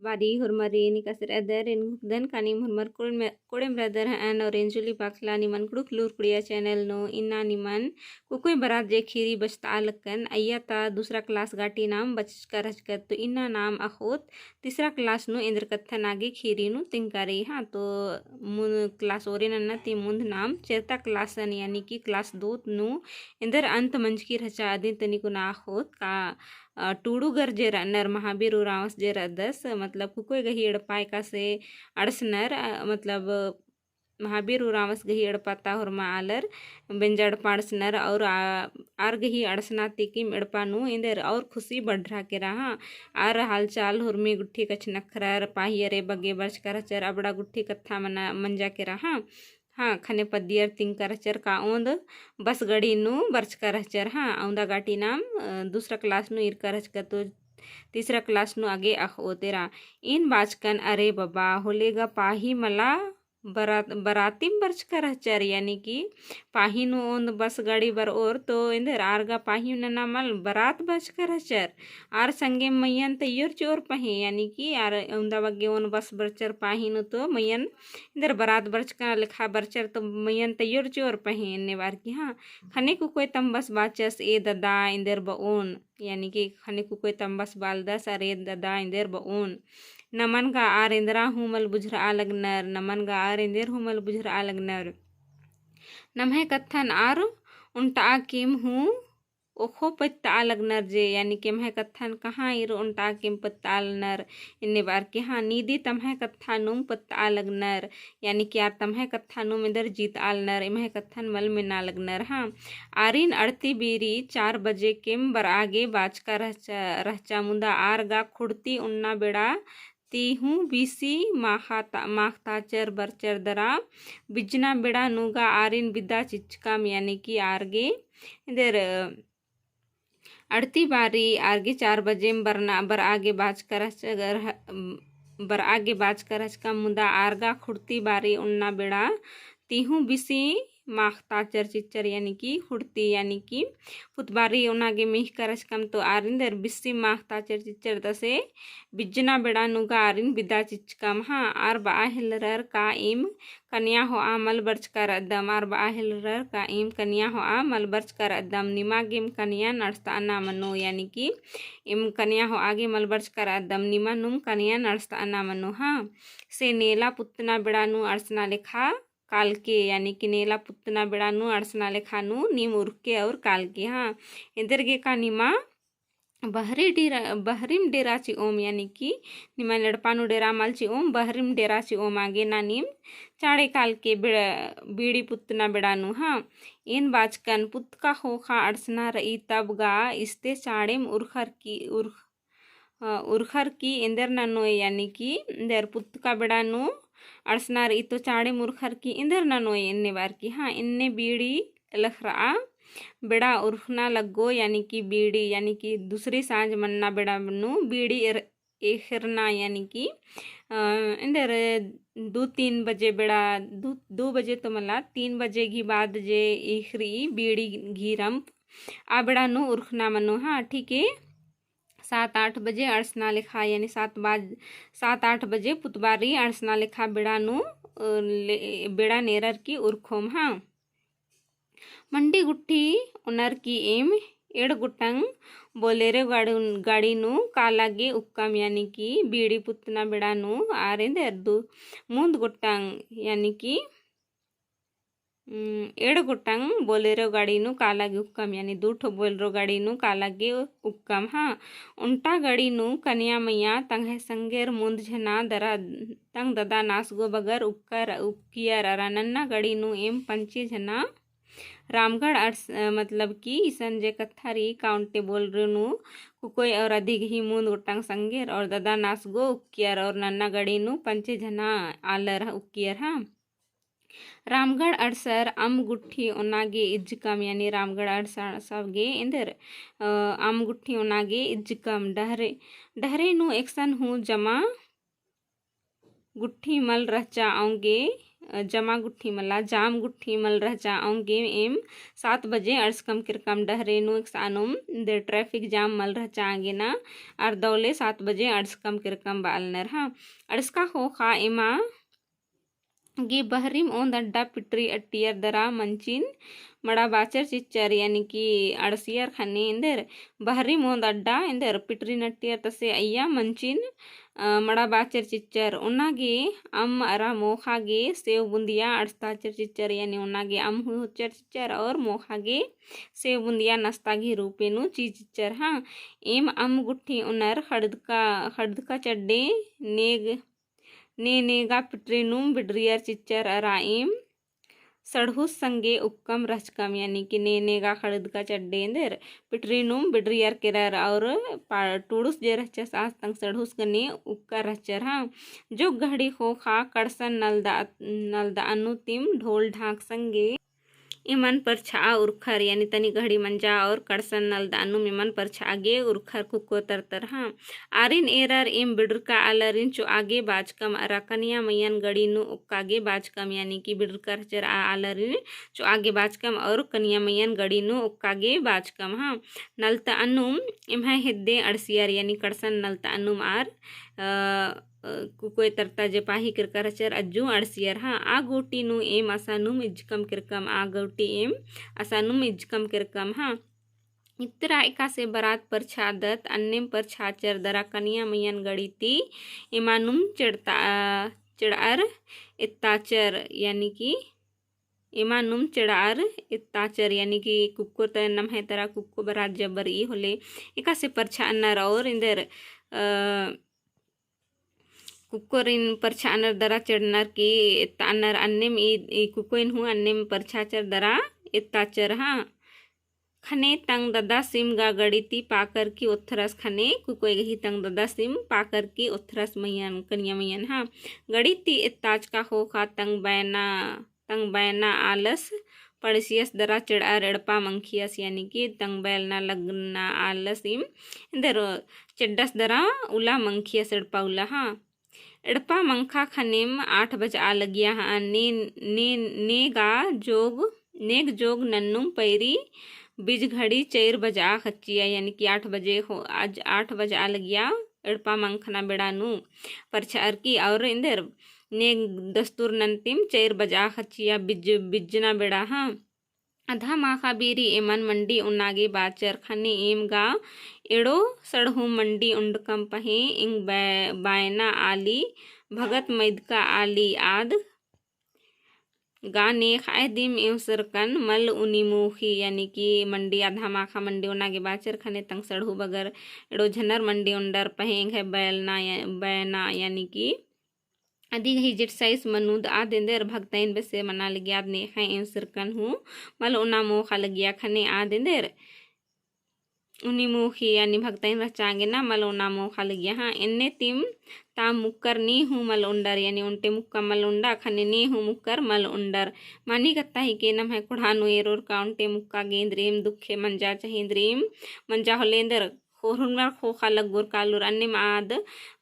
Wadi hurmari ni kasir eder in den kanim hurmar kodem brother and orangely bakla ni man kuduk lur kudiya channel no inna ni man kukui barat je khiri bachta alkan ayata दूसरा class गाटी नाम बचकर हचकर तो इन्ना नाम अखोत तीसरा class नु इंद्र कत्थन आगे खीरी नु तिंकारी हाँ तो मुन क्लास ओरे नन्ना ती मुंद नाम चेरता क्लास यानी कि क्लास 2 नु इंद्र अंत मंच की रचा आदि तनी को ना अखोत का टूडूगर जे नर महावीर रावस जे दस मतलब कुकोय गही एड़पाय का से अड़सनर मतलब महावीर रावस गही एड़पाता हुरमा आलर बेंजड़ पाड़सनर और आर गही अड़सना तिकिम एड़पानु इंदर और खुशी बढ़ रहा के रहा आर हालचाल हुरमी गुट्ठी कछ नखरर पाहियरे बगे बच कर चर अबड़ा गुट्ठी कत्था मना मंजा के रहा हाँ खने पदियर तिंकर चर का ओंद बस गड़ी नु बर्च कर चर हाँ औंदा गाटी नाम दूसरा क्लास नु इर कर तो तीसरा क्लास नु आगे अख ओ तेरा इन बाचकन अरे बाबा होलेगा पाही मला बरातिम बर्च कर चर यानी कि पाही नु ओंद बस गाड़ी बर और तो इंदर आरगा पाही नना मल बरात बच कर चर आर संगे मैयन तैयर चोर पहे यानी कि आर औंदा बगे ओन बस बरचर पाही नु तो मैयन इंदर बरात बर्च का लिखा बरचर तो मैयन तैयर चोर पहे इन्ने बार की हाँ खने को कोई तम बस बाचस ए ददा इंदर बओन यानी कि खने को कोई तम बस बाल दस अरे ददा इंदर बओन नमन का आर इंदरा हुमल बुझर आलगनर नमन का आर इंदर हुमल बुझर आलगनर नमहे कत्थन आर उनटा किम हूँ ओखो पत्ता आलगनर जे यानी कि महे कत्थन कहाँ इर उनटा किम पत्ता आलनर इन्ने बार के हाँ नीदी तमहे कत्था नुम पत्ता आलगनर यानी कि यार तमहे कत्था नुम इधर जीत आलनर इमहे कत्थन मल में ना लगनर हाँ आरिन अड़ती बीरी 4 बजे किम बर आगे बाचका रहचा मुंदा आर गा खुड़ती उन्ना बेड़ा तीहूँ बीसी माखताचर बरचर दरा बिजना बेड़ा नूगा आरिन बिदा चिचकाम यानी कि आरगे इधर अड़ती बारी आगे 4 बजे बरना बर आगे बाज कर का मुदा आरगा खुड़ती बारी उन्ना बेड़ा तीहूँ बिसी माखताचर चिच्चर यानी कि खुड़ती यानी कि फुतबारी उनागे मिह करस कम तो आरिंदर बिस्सी माखताचर चिच्चर दसे बिजना बेड़ा नुगा आरिन बिदा चिचकम हाँ आर बाहिलरर का इम कन्या हो आ मल बर्च कर अदम आर बाहिलरर का इम कन्या हो आ मल बर्च कर अदम निमागिम कन्या नड़स्ता अन्ना मनो यानी कि इम कन्या हो आगे मल बर्च कर अदम निमा नुम कन्या नड़स्ता अन्ना मनो हाँ से नेला पुतना बेड़ा नु अड़सना लिखा काल के यानी कि नेला पुतना बेड़ा नु अड़सना लेखानु नीम उर्के और काल के हाँ इधर गे का निमा बहरिम डेरा ची ओम यानी कि निमा लड़पानु डेरा माल ची ओम बहरिम डेरा ची ओम आगे ना नीम चाड़े काल के बीड़ी पुतना बेड़ानु हाँ इन बाचकन पुतका होखा अड़सना रही तब गा इस्ते चाड़ेम उर्खर की इंदर ननो यानी कि इंदर पुतका बेड़ानु अड़सनार इतो चाड़े मुरखर की इंदर ना नोए इन्ने बार की हाँ इन्ने बीड़ी लखरा बेड़ा उर्खना लगो यानी कि बीड़ी यानी कि दूसरी सांझ मन्ना बेड़ा नु बीड़ी एखरना यानी कि इंदर 2-3 बजे बेड़ा 2 बजे तो मला 3 बजे की बाद जे एखरी बीड़ी घीरम आ बेड़ा नु उर्खना मनो हाँ ठीक है 7-8 बजे अड़सना लिखा यानी 7-8 बजे पुतबारी अड़सना लिखा बेड़ा नु बेड़ा नेरर की उर्खोम हाँ मंडी गुट्ठी उनर की एम एड़ गुटंग बोलेरे गाड़ी नु कालागे उक्कम यानी कि बीड़ी पुतना बेड़ा नु आरेंदर मुंद गुटंग यानी कि एड़ गुटंग बोलेरो गाड़ी नु कालागे उक्कम यानी 2 ठो बोलेरो गाड़ी नु कालागे उक्कम हाँ उल्टा गाड़ी नु कन्या मैया तंगे संगेर मुंद झना दरा तंग ददा नासगो बगर उक्कियर नन्ना गाड़ी नु एम 5 झना रामगढ़ मतलब कि ईसन जे कत्थारी काउंटे बोल रहे नु कुकोई और अधिक ही मुंद गुटंग संगेर और ददा नासगो उक्कियर और नन्ना गाड़ी नु 5 झना आलर उक्कियर हाँ रामगढ़ अड़सर अम गुट्ठी उनागे इज्जकम यानी रामगढ़ अड़सर सबगे इंदर अम गुट्ठी उनागे इज्जकम डहरे नु एक्सन हूँ जमा गुट्ठी मल रचा आऊंगे जमा गुट्ठी मला जाम गुट्ठी मल रचा आऊंगे एम 7 बजे अड़सकम किरकम डहरेनु सानुम दे ट्रैफिक जाम मल रचा आगे ना और दौले 7 बजे अड़सकम किरकम बालनर हाँ अड़सका हो खा एमा गे बहरीम ओंद अड्डा पिटरी अट्टियर दरा मंचिन मड़ा बाचर चिच्चर यानी कि अड़सियर खने इंदर बहरीम ओंद अड्डा इंदर पिटरी नट्टियर तसे अय्या मंचिन मड़ा बाचर चिच्चर उन्नागे अम अरा मोखागे सेव बुंदिया अड़स्ताचर चिच्चर यानी उन्नागे अम हुचर चिच्चर और मोखागे सेव बुंदिया नस्तागी रूपेनु चीज चिच्चर हाँ एम अम गुट्ठी उनर खड़दका चड्डे नेग नेगा पिटरीनुम बिड्रियर चिच्चर अराइम सड़हुस संगे उपकम रचकम यानी कि नेगा खड़द का चड्डेंदर पिटरीनुम बिड्रियर केरर और टूडुस जे रचस आज तंग सड़हुस गने उपका रचर हाँ जो घड़ी खो खा कड़सन नलदा अनुतिम ढोल ढाक संगे इमन पर छा उरखर यानी तनी घड़ी मंजा और कड़सन नल दानु इमन पर छागे उरखर कुको तरतर हाँ आरिन एरर इम बिडरका आलरिन चो आगे बाजकम अरा कनिया मैयन गड़ी नु उक्कागे बाजकम यानी कि बिडरकर चर आलरिन चो आगे बाजकम और कनिया मैयन गड़ी नु उक्कागे बाजकम हाँ नलता अनुम इम्हा हिद्दे अड़सियर यानी कड़सन नलता अनुम आर कुकोय तरता जे पाही किरकर चर अज्जू अड़सियर हाँ आ गोटी नु एम असानुम इज्कम किरकम आ गोटी एम असानुम इज्कम किरकम हाँ इतरा एका से बरात पर छादत अन्नेम पर छाचर दरा कनिया मैयन गड़ी ती इमानुम चिड़ार इत्ताचर यानी कि इमानुम चिड़ार इत्ताचर यानी कि कुक्को तनम है तरा कुक्को बरात जबर ई होले एका से पर छानर और इंदर कुकोरिन परछानर दरा चढ़नर की तानर अन्नेम ई कुकोइन हूँ अन्नेम परछाचर दरा इत्ताचर हाँ खने तंग ददा सिम गा गड़ीती पाकर की उथरस खने कुकोई गही तंग ददा सिम पाकर की उथरस मैयन कनिया मैयन हाँ गड़ीती इत्ताच का हो खा तंग बैना आलस पड़सियस दरा चिड़ा रेड़पा मंखियस यानी कि तंग बैलना लगना आलस इम इधर चिड्डस दरा उला मंखियस एड़पा उला हाँ एड़पा मंखा खनेम 8 बज आ लगिया हाँ नेग जोग नन्नुम पैरी बीज घड़ी 4 बज आ खच्चिया यानी कि 8 बजे हो आज 8 बज आ लगिया एड़पा मंखना बेड़ानु परछार की और इंदर नेग दस्तूर नंतिम 4 बज आ खच्चिया बिजना बेड़ा हाँ अधा माखा बीरी एमन मंडी उन्नागे बाचर खने एम गा एड़ो सड़हू मंडी उंडकम पहे इंग बायना आली भगत मैदका आली आद गा ने खाए दिम एव सरकन मल उनिमुखी यानी कि मंडी आधा माखा मंडी उन्नागे बाचर खने तंग सड़हू बगर एड़ो झनर मंडी उंडर पहेंग है बैना यानी कि अधी ही जिट साइस मनुद आ देंदर भक्ताइन बसे मना लगिया ने खाए एव सरकन हूँ मल उना मोखा लगिया खने आ देंदर उनी मुखी यानी भक्ताइन रचांगे ना मल उना मोखा लगिया हाँ इन्ने तिम ता मुक्कर नी हूँ मल उंडर यानी उनटे मुक्का मल उंडा खने नी हूँ मुक्कर मल उंडर मानी कत्ता ही के नम है कुढ़ानु एरोर का उनटे मुक्का गेंद्रेम दुखे मंजा चहेंद्रेम मंजा होलेंदर खोरुनर खोखा लगोर कालूर अन्य आद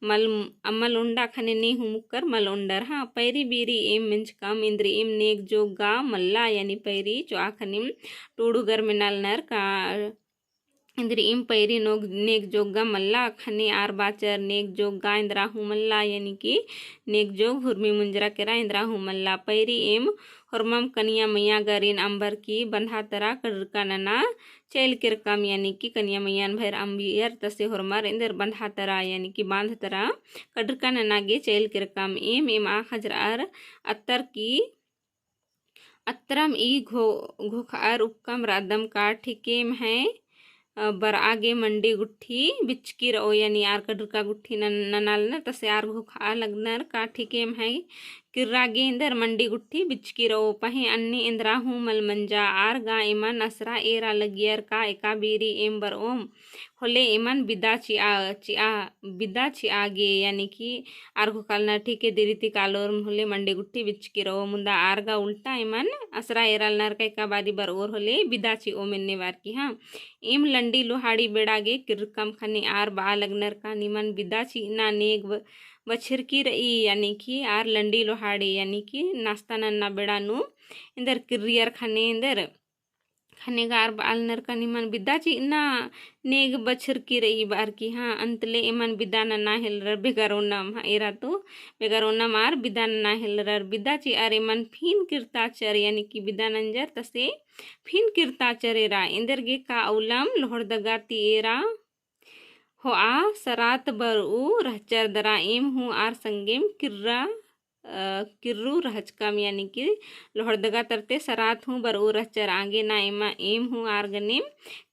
मल अमल उंडा खने नी हूँ मुक्कर मल उंडर हाँ पैरी बीरी एम मिंच कम इंद्र एम नेक जोगा मल्ला यानी पैरी चो आखनिम टूडुगर मिनल नर का इंद्र इम पैरी नोग नेक जोगा मल्ला खने आर बाचर नेक जोगा इंद्रा हूँ मल्ला यानी कि नेक जोग हुर्मी मुंजरा केरा इंद्रा हूँ मल्ला पैरी एम हुरमम कनिया मैया गरिन अंबर की बंधा तरा कड़का नना चैल किरकम यानी कि कनिया मैयान भैर अंबियर तसे हुरमर इंदर बंधा तरा यानी कि बांध तरा कड़का ननागे चैल किरकम एम आ खजरार अत्तर की अत्तरम ई घोखार उपकम रादम का ठिकेम है बर आगे मंडी गुट्ठी बिचकी रो यानी आर कड़का गुट्ठी ननाल न तसे आर घोखा लगनर का ठिकेम है किर्रागे इंदर मंडी गुट्ठी बिचकी रो पहे अन्य इंद्रा हूँ मल मंजा आर गा इमन असरा एरा लगियर का एका बीरी एम बर ओम होले इमन बिदा ची आगे यानी कि आर्गो कालना ठीके दिरीति कालोर होले मंडे गुट्टी बिच की रहो मुंदा आर्गा उल्टा इमन असरा एराल नर का बारी बर और होले बिदा ची ओ मिलने वार की हाँ इम लंडी लोहाड़ी बेड़ागे किरकम खने आर बा लगनर का निमन बिदा ची ना नेग बछर की रही यानी कि आर लंडी लोहाड़ी यानी कि नाश्ता नन्ना बेड़ानु इंदर किरियर खने इंदर खनेगार बाल नर का निमन बिदा ची ना नेग बछर की रही बार की हाँ अंतले इमन बिदा ना हिलर बेगारोनम हाँ एरा तो बेगारोनम आर बिदा ना हिलर बिदा ची आर इमन फिन किरताचर यानी कि बिदा नंजर तसे फिन किरताचर एरा इंदर गे का औलम लोहड़ दगा ती एरा हो आ सरात बर उ रहचर दरा एम हूँ आर संगेम किर्रू रहचकम यानी कि लोहड़दगा तरते सरात हूँ बर उ रहचर आगे ना एमा एम हूँ आर गनेम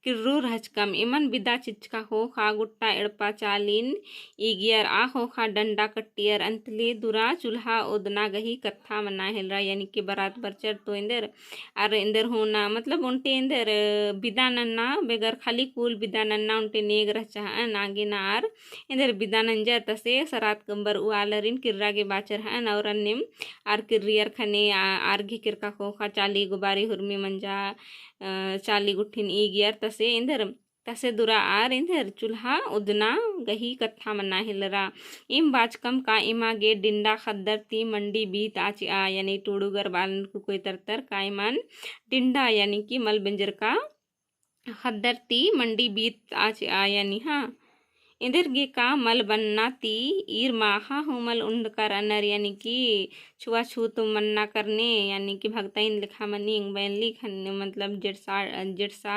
किर्रू रहचकम इमन बिदा चिचका हो खा गुट्टा एड़पा चालीन ईगियर आ हो खा डंडा कट्टियर अंतले दुरा चूल्हा ओदना गही कत्था मना हेलरा यानी कि बारात बरचर तो इंदर आर इंदर होना मतलब उनटे इंदर बिदा नन्ना बेगर खाली कूल बिदा नन्ना उनटे नेग रह चाहन आगे ना आर इंदर बिदा नंजर तसे सरात कंबर उ आलरिन किर्रा के बाचर हन और अन्यम आर किर्रियर खने आर्घी किरका खोखा चाली गुबारी हुरमी मंजा चाली गुठिन ईगियर तसे इंदर तसे दुरा आर इंदर चूल्हा उदना गही कत्था मना हिलरा इम बाचकम का इमा गे डिंडा खद्दर ती मंडी बीत आची आ यानी टूडूगर बालन को कोई तरतर का इमान डिंडा यानी कि मल बिंजर का खद्दर ती मंडी बीत आची आ यानी हाँ इंदर गे का मल बनना ती ईर माहा हूँ मल उंड कर अनर यानी कि छुआ छूत मन्ना करने यानी कि भगता इन लिखा मनी बैन लिख मतलब जिटसा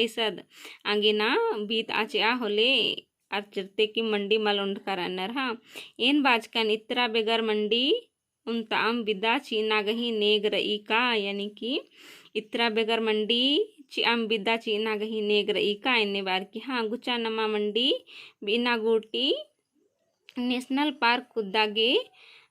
सद आगे ना बीत आचे आ होले अर्चरते की मंडी मल उंड कर अनर हाँ इन बाजकन इतरा बेगर मंडी उन ताम बिदा चीना गही नेग रई का यानी कि इतरा बेगर मंडी ची आम बिदा चीना गही नेग रई का इन्ने बार की हाँ गुचा नमा मंडी बिना गोटी नेशनल पार्क कुद्दागे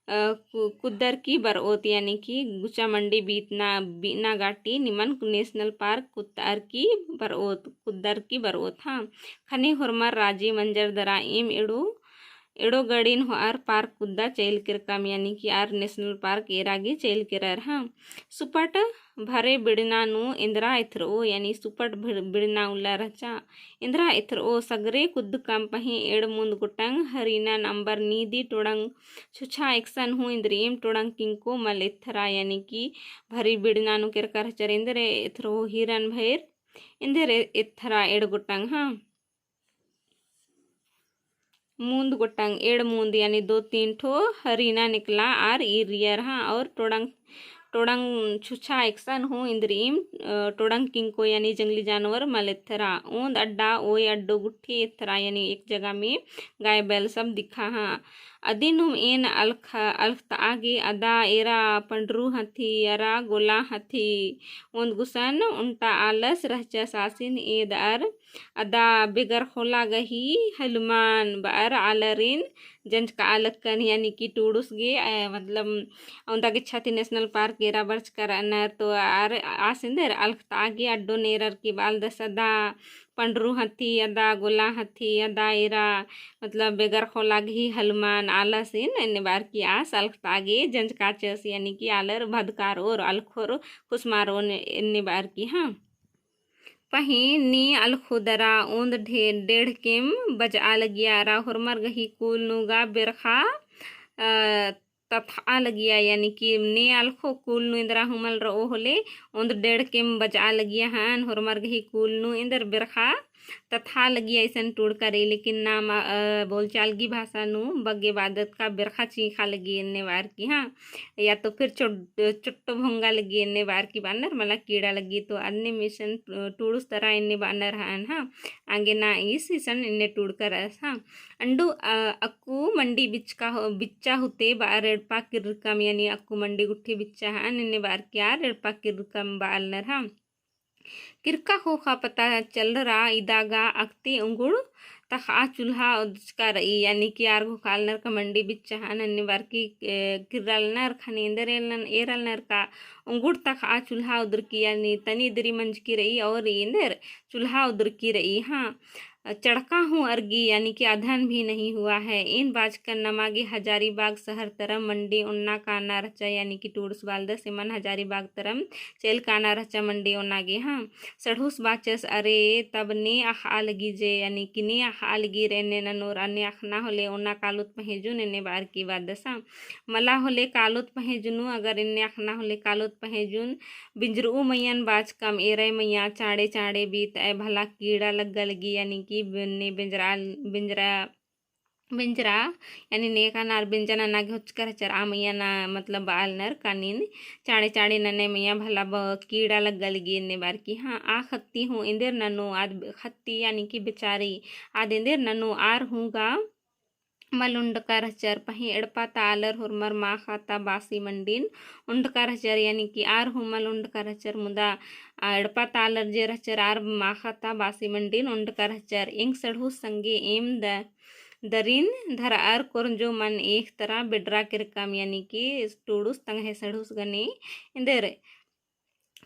कुद्दर की बरओत यानी कि गुचा मंडी बीना गाटी निमन नेशनल पार्क कुत्तार की बरओत कुद्दर की बरओत हाँ खनी हुरमर राजी मंजर दरा इम एड़ो गड़ीन हो आर पार्क कुद्दा चैल किरकम यानी कि आर नेशनल पार्क एरागी चैल किरर हाँ सुपट भरे बिड़ना नु इंद्रा इथरो यानी सुपट बिड़ना उल्ला रचा इंद्रा इथरो सगरे कुद्द कम पही एड़ मुंद गुटंग हरीना नंबर नीदी टोड़ंग छुछा एक्सन हूँ इंद्रीम टोड़ंग किंको मल इथरा यानी कि भरी बिड़ना नु किरकर चर इंद्रे इथरो हिरन भैर इंद्रे इथरा एड़ गुटंग हाँ मूंद गोटंग एड़ मूंद यानी 2-3 ठो हरीना निकला आर ईरियर हाँ और टोड़ंग छुछा एक्सन हूँ इंद्रीम टोड़ंग किंको यानी जंगली जानवर मलेथरा ऊंद अड्डा ओय अड्डो गुट्ठी इथरा यानी एक जगह में गाय बैल सब दिखा हाँ अदिनुम एन अलख आगे अदा एरा पंडरू हथी अरा गोला हथी उंद गुसन उनटा आलस रहचा सासिन एद अर अदा बेगर खोला गही हलमान बार आलरिन जंज का आलकन यानी कि टूडुस गे मतलब उनता के छाती नेशनल पार्क एरा बर्च कर अनर तो आर आसिंदर अलख आगे अड्डो नेरर की बाल दस अदा पंडरू हथी अदा गोला हथी अदा एरा मतलब बेगर खोला घी हलमान आलसिन इन्ने बार की आस अलख तागे जंज काचस यानी कि आलर भदकार और अलखोर खुशमारो इन्ने बार की हाँ पही नी अलखुदरा ऊंद डेढ़ केम बजा लगिया रा हुरमर गही कुल नुगा बिरखा तथा लगिया यानी कि ने अलखो कुल नु इंदरा हुमल रो होले ऊंद डेढ़ केम बजा लगिया हन हुरमर गही कुल नु इंदर बिरखा तथा लगी ऐसन टूड़ करे लेकिन नाम बोलचाल की भाषा नु बग्गे बादत का बिरखा चीखा लगी इन्ने बार की हाँ या तो फिर चुट्टो भोंगा लगी इन्ने बार की बानर मला कीड़ा लगी तो अन्य मिशन टूड़ुस तरह इन्ने बानर हान हाँ आगे ना इस सन इन्ने टूड़ कर हाँ अंडू अक्कू मंडी बिच्चा होते बार रेड़पा किरकम यानी अक्कू मंडी गुट्ठी बिच्चा हान इन्ने बार क्या रेड़पा किरकम बालनर हाँ किरका खोखा पता चल रहा इदागा अक्ति उंगुड़ तक आ चूल्हा उदका रही यानी कि आर घोकाल नर का मंडी बिच चाहन अन्य बार की किरल नर खनेंदर एरल नर का उंगुड़ तक आ चूल्हा उधर की यानी तनी दरी मंज की रही और इंदर चूल्हा उधर की रही हाँ चढ़का हूँ अर्गी यानी कि अधन भी नहीं हुआ है। इन बाजकर नमागे हजारीबाग शहर तरम मंडी उन्ना काना रचा यानी कि टूड्स बालद सिमन हजारीबाग तरम चेल काना रचा मंडी उन्नागे। हाँ सढ़ूस बाचस अरे तब ने आह आलगी जे यानी कि ने आह आलगी रेने ननोर अन्य आखना होले उन्ना कालुत पहेजु ने बार की बात दसा मला होले कालुत पहेजुनु अगर इन्ने आखना होले कालुत पहेजुन बिंजरू मैयन बाज कम एरे मैया चाड़े चाड़े बीत ए भला कीड़ा लगी यानी कि ने बिंजरा बिंजरा बिंजरा यानी नेका नार बिंजना नागे हुचकर चर आ मैया ना मतलब बाल नर कानीन चाड़े चाड़े नने मैया भला कीड़ा लगी ने बार की। हाँ आ खत्ती हूँ इंदेर ननु आद खत्ती यानी कि बेचारी आद इंदेर ननु आर हूँगा मलुंडकर हचर पही एड़पा तालर हुरमर मा खाता बासी मंडीन उंडकर हचर यानी कि आर हुमल उंडकर हचर मुदा एड़पा तालर जे हचर आर मा खाता बासी मंडीन उंडकर हचर इंग सढ़ू संगे एम दरीन धर आर कोरंजो मन एक तरह बिड्रा किरकम यानी कि टूडूस तंग है सढ़ूस गने इंदेर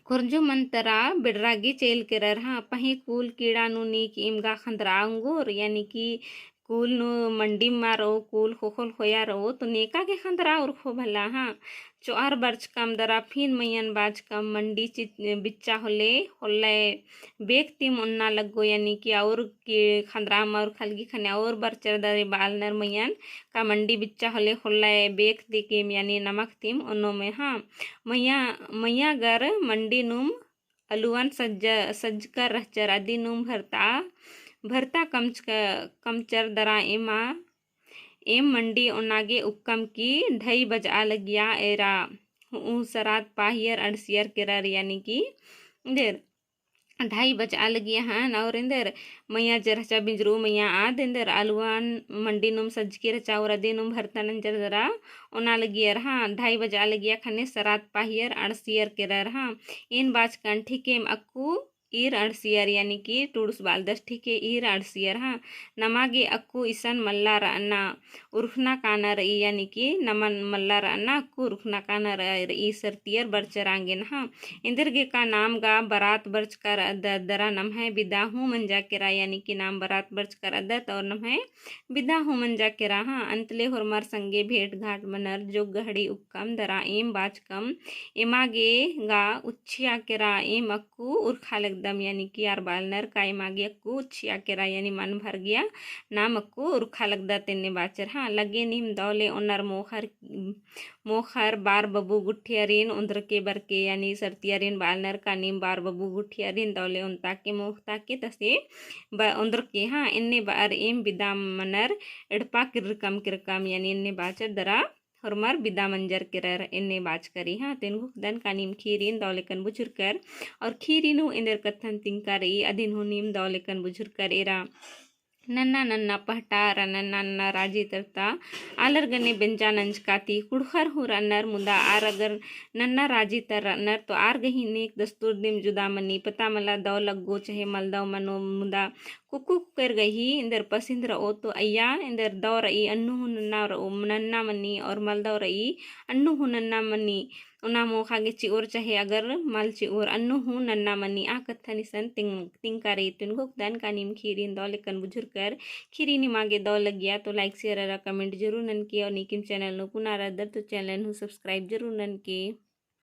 कुर्जो मंतरा बिडरागी चेल केरर। हाँ पही कूल कीड़ा नु नीक इमगा खंदरा अंगूर यानी कि कूल नु मंडी मारो कूल खोखोल खोया रो तो नेका के खंदरा और खो भला। हाँ चोआर बर्च कम दरा फिन मैयन बाज कम मंडी बिच्चा होले होले बेक तिम उन्ना लगो यानी कि और के खंदरा मार खलगी खने और बर्चर दरे बाल नर मैयन का मंडी बिच्चा होले होले बेक दिकेम यानी नमक तिम उन्नो में। हाँ मैया मैया गर मंडी नुम अलुअन सज्ज कर रहचर आदि नुम भरता कमचर दरा एमा एम मंडी उनागे उक्कम की ढई बजा लगिया एरा सरात पाहियर अड़सियर केरर यानी कि देर 2:30 बजा लगिया हन और इंदर मैया जरचा बिंजरू मैया आद इंदर आलुआन मंडी नुम सज के रचा और अदे नुम भरता नंजर जरा ओना लगियर। हाँ 2:30 बजा लगिया खने सरात पाहियर अड़सियर केरर। हाँ इन बाज कंठी के अक्कू ईर अड़सियर यानी कि टूडस बालदस ठीक है ईर अड़सियर। हाँ नमागे अक्कू ईसन मल्ला रना उर्खना काना रही यानी कि नमन मल्ला रना अक्कू उर्खना काना रही सरतियर बरचरांगे। हाँ इंदरगे का नाम गा बरात बर्च कर दरा नम है बिदा हूँ मंजा केरा यानी कि नाम बरात बर्च कर अदत और नम है बिदा हूँ मंजा केरा। हाँ अंतले हुरमर संगे भेंट घाट मनर जो गहड़ी उक्कम दरा एम बाज कम एमागे गा उच्छिया केरा एम अक्कू उर्खा लग दम यानी कि यार बालनर काय मागे अक्कू छिया केरा यानी मन भर गया नाम अक्कू उर्खा लगदा तेने बाचर। हाँ लगे नीम दौले उनर मोखर बार बबू गुठियरिन उंदर के बरके यानी सरतियरिन बालनर का नीम बार बबू गुठियरिन दौले उनता के मोखता के तसे उंदर के। हाँ इन्ने बार एम बिदाम मनर एड़पा किरकम यानी इन्ने बाचर दरा हुरमर बिदा मंजर किरर इन्ने बाज करी। हाँ तेन दन का नीम खीरीन दौलेकन बुझुर कर और खीरीनु इंदर कथन तिंकारी अधीन हो नीम दौलेकन बुझुर कर एरा नन्ना नन्ना पहटार नन्ना नन्ना राजी तरता आलर गने बेंजा नंज काती कुड़खर हो रन्नर मुदा आर अगर नन्ना राजी तर रन्नर तो आर गही नेक दस्तूर दिम जुदा मनी पता मला दौ लगो चाहे मलदव मनो मुदा कुकु कर गही इंदर पसिंद रहो तो अय्या इंदर दौ रही अन्नु हु नन्ना मनी और मलदव रही अन्नु हु नन्ना मनी उना मोखागे चिओर चाहे अगर मल चिओर अन्नु हूँ नन्ना मनी आ कत्था निसन तिंकारी तिनको दान का नीम खीरीन दौ लेकन बुझुर कर खीरी निमागे दौ लग गया तो लाइक शेयर कमेंट जरूर नन की और निकिम चैनल नो पुनः तो चैनल सब्सक्राइब जरूर नन की।